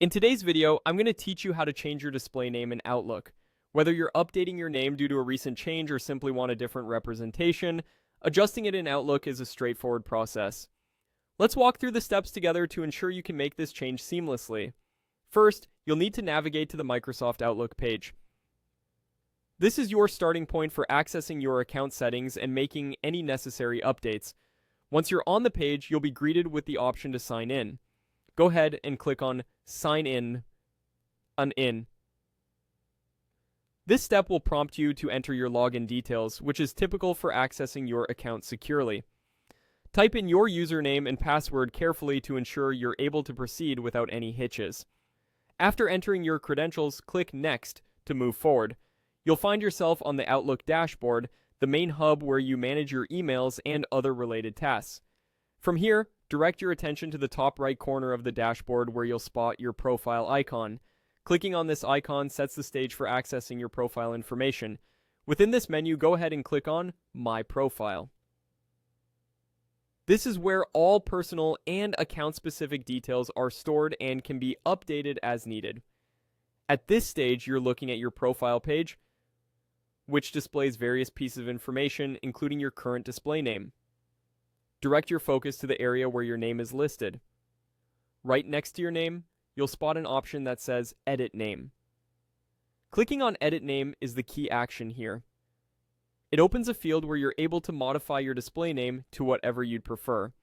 In today's video, I'm going to teach you how to change your display name in Outlook. Whether you're updating your name due to a recent change or simply want a different representation, adjusting it in Outlook is a straightforward process. Let's walk through the steps together to ensure you can make this change seamlessly. First, you'll need to navigate to the Microsoft Outlook page. This is your starting point for accessing your account settings and making any necessary updates. Once you're on the page, you'll be greeted with the option to sign in. Go ahead and click on Sign In. This step will prompt you to enter your login details, which is typical for accessing your account securely. Type in your username and password carefully to ensure you're able to proceed without any hitches. After entering your credentials, click Next to move forward. You'll find yourself on the Outlook dashboard, the main hub where you manage your emails and other related tasks. From here, direct your attention to the top right corner of the dashboard where you'll spot your profile icon. Clicking on this icon sets the stage for accessing your profile information. Within this menu, go ahead and click on My Profile. This is where all personal and account-specific details are stored and can be updated as needed. At this stage, you're looking at your profile page, which displays various pieces of information, including your current display name. Direct your focus to the area where your name is listed. Right next to your name, you'll spot an option that says Edit Name. Clicking on Edit Name is the key action here. It opens a field where you're able to modify your display name to whatever you'd prefer.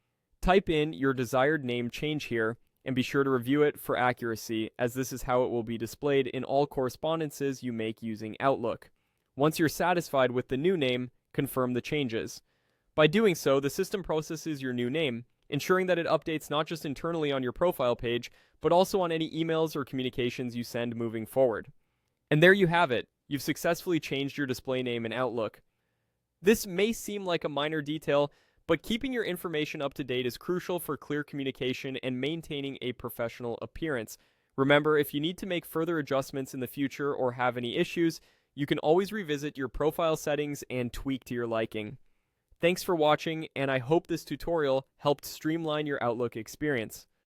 Type in your desired name change here, and be sure to review it for accuracy, as this is how it will be displayed in all correspondences you make using Outlook. Once you're satisfied with the new name, confirm the changes. By doing so, the system processes your new name, ensuring that it updates not just internally on your profile page, but also on any emails or communications you send moving forward. And there you have it. You've successfully changed your display name in Outlook. This may seem like a minor detail, but keeping your information up to date is crucial for clear communication and maintaining a professional appearance. Remember, if you need to make further adjustments in the future or have any issues, you can always revisit your profile settings and tweak to your liking. Thanks for watching, and I hope this tutorial helped streamline your Outlook experience.